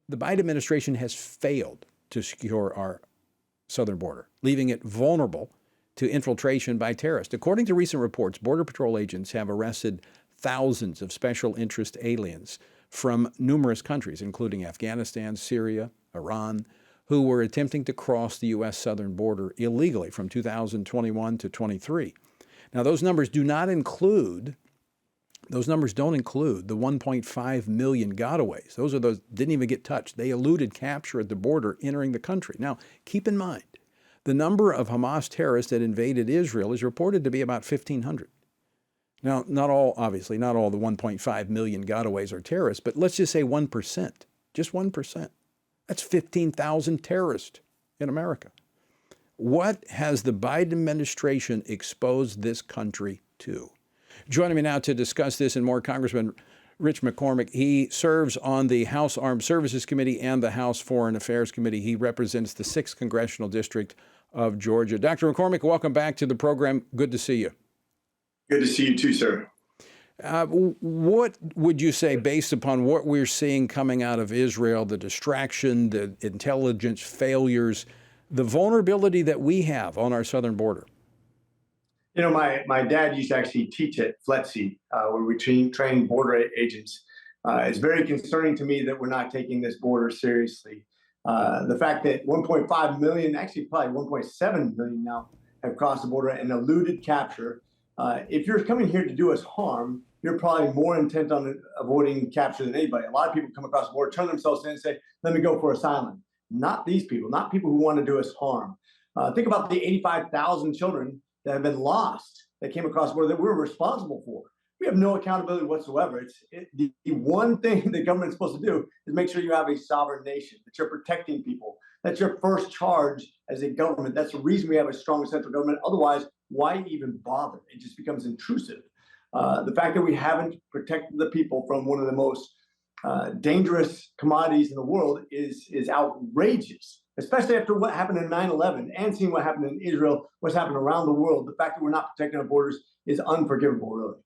the Biden administration has failed to secure our southern border, leaving it vulnerable to infiltration by terrorists. According to recent reports, Border Patrol agents have arrested thousands of special interest aliens from numerous countries, including Afghanistan, Syria, Iran, who were attempting to cross the U.S. southern border illegally from 2021 to 23. Now, those numbers don't include the 1.5 million gotaways. Those didn't even get touched. They eluded capture at the border entering the country. Now, keep in mind, the number of Hamas terrorists that invaded Israel is reported to be about 1,500. Now, not all the 1.5 million gotaways are terrorists, but let's just say 1%, just 1%. That's 15,000 terrorists in America. What has the Biden administration exposed this country to? Joining me now to discuss this and more, Congressman Rich McCormick. He serves on the House Armed Services Committee and the House Foreign Affairs Committee. He represents the 6th Congressional District of Georgia. Dr. McCormick, welcome back to the program. Good to see you. Good to see you too, sir. What would you say, based upon what we're seeing coming out of Israel, the distraction, the intelligence failures, the vulnerability that we have on our southern border? You know, my dad used to actually teach at FLETC, where we train border agents. It's very concerning to me that we're not taking this border seriously. The fact that 1.5 million, actually probably 1.7 million now, have crossed the border and eluded capture. If you're coming here to do us harm, you're probably more intent on avoiding capture than anybody. A lot of people come across the border, turn themselves in and say, let me go for asylum. Not these people, not people who want to do us harm. Think about the 85,000 children that have been lost, that came across the border, that we're responsible for. We have no accountability whatsoever. The one thing the government's supposed to do is make sure you have a sovereign nation, that you're protecting people. That's your first charge as a government. That's the reason we have a strong central government. Otherwise, why even bother? It just becomes intrusive. The fact that we haven't protected the people from one of the most dangerous commodities in the world is outrageous, especially after what happened in 9/11 and seeing what happened in Israel, what's happened around the world. The fact that we're not protecting our borders is unforgivable, really.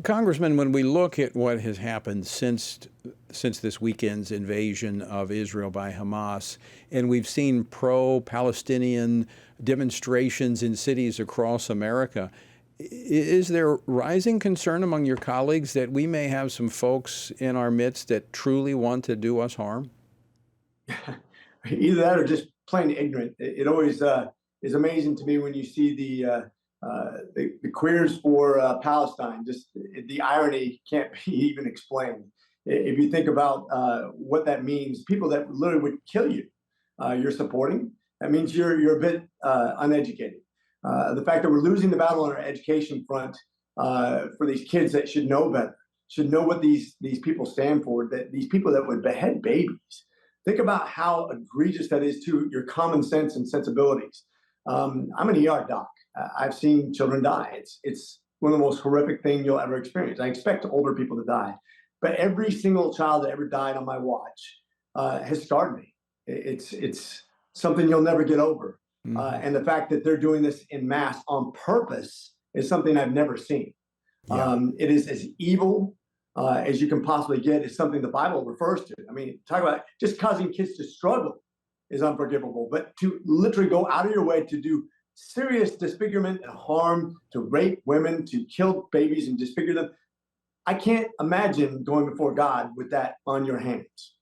Congressman, when we look at what has happened since this weekend's invasion of Israel by Hamas, and we've seen pro-Palestinian demonstrations in cities across America, is there rising concern among your colleagues that we may have some folks in our midst that truly want to do us harm? Either that or just plain ignorant. It always is amazing to me when you see the queers for Palestine. Just the irony can't be even explained. If you think about what that means, people that literally would kill you, you're supporting. That means you're a bit uneducated. The fact that we're losing the battle on our education front for these kids that should know better, should know what these people stand for, that these people that would behead babies. Think about how egregious that is to your common sense and sensibilities. I'm an ER doc. I've seen children die. It's one of the most horrific things you'll ever experience. I expect older people to die, but every single child that ever died on my watch has scarred me. It's something you'll never get over. And the fact that they're doing this in mass on purpose is something I've never seen. Yeah. It is as evil as you can possibly get. It's something the Bible refers to. I mean, talk about just causing kids to struggle is unforgivable, but to literally go out of your way to do serious disfigurement and harm, to rape women, to kill babies and disfigure them, I can't imagine going before God with that on your hands.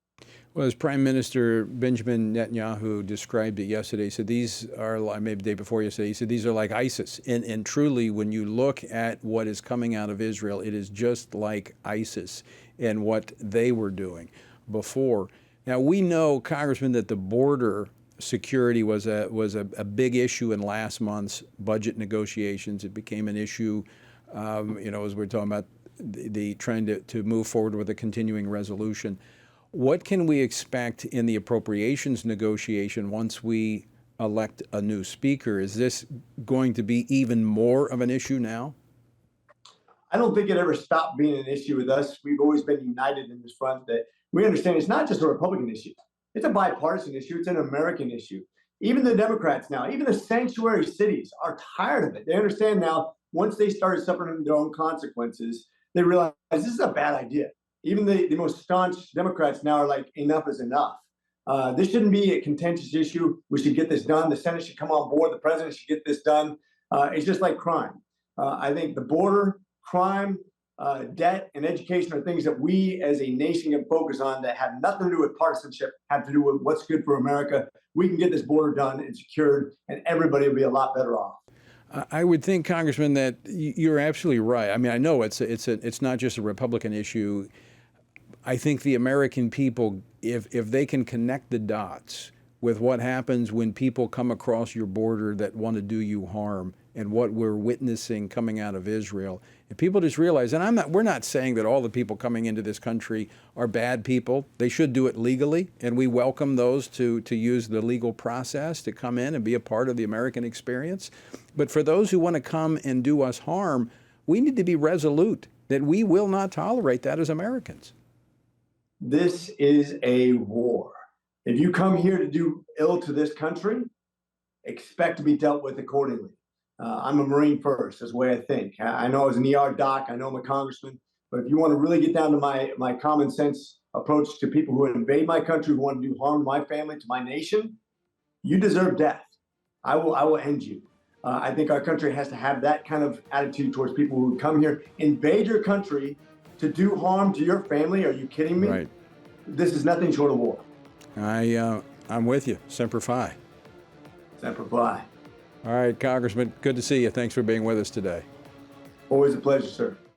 Well, as Prime Minister Benjamin Netanyahu described it yesterday, he said these are, maybe the day before yesterday, he said these are like ISIS. And truly, when you look at what is coming out of Israel, it is just like ISIS and what they were doing before. Now, we know, Congressman, that the border security was a big issue in last month's budget negotiations. It became an issue, as we're talking about the trying to move forward with a continuing resolution. What can we expect in the appropriations negotiation once we elect a new speaker? Is this going to be even more of an issue now? I don't think it ever stopped being an issue with us. We've always been united in this front, that we understand it's not just a Republican issue. It's a bipartisan issue. It's an American issue. Even the Democrats now, even the sanctuary cities are tired of it. They understand now, once they started suffering their own consequences, they realize this is a bad idea. even the most staunch Democrats now are like, enough is enough. This shouldn't be a contentious issue. We should get this done. The Senate should come on board. The president should get this done. It's just like crime. I think the border, crime, debt, and education are things that we as a nation can focus on that have nothing to do with partisanship, have to do with what's good for America. We can get this border done and secured, and everybody will be a lot better off. I would think, Congressman, that you're absolutely right. I mean, I know it's not just a Republican issue. I think the American people, if they can connect the dots with what happens when people come across your border that want to do you harm and what we're witnessing coming out of Israel, if people just realize, and we're not saying that all the people coming into this country are bad people. They should do it legally, and we welcome those to use the legal process to come in and be a part of the American experience. But for those who want to come and do us harm, we need to be resolute that we will not tolerate that as Americans. This is a war. If you come here to do ill to this country, expect to be dealt with accordingly. I'm a Marine first, that's the way I think. I know I was an ER doc, I know I'm a congressman, but if you want to really get down to my common sense approach to people who invade my country, who want to do harm to my family, to my nation, you deserve death. I will end you. I think our country has to have that kind of attitude towards people who come here, invade your country to do harm to your family. Are you kidding me? Right. This is nothing short of war. I'm with you. Semper Fi. Semper Fi. All right, Congressman, good to see you. Thanks for being with us today. Always a pleasure, sir.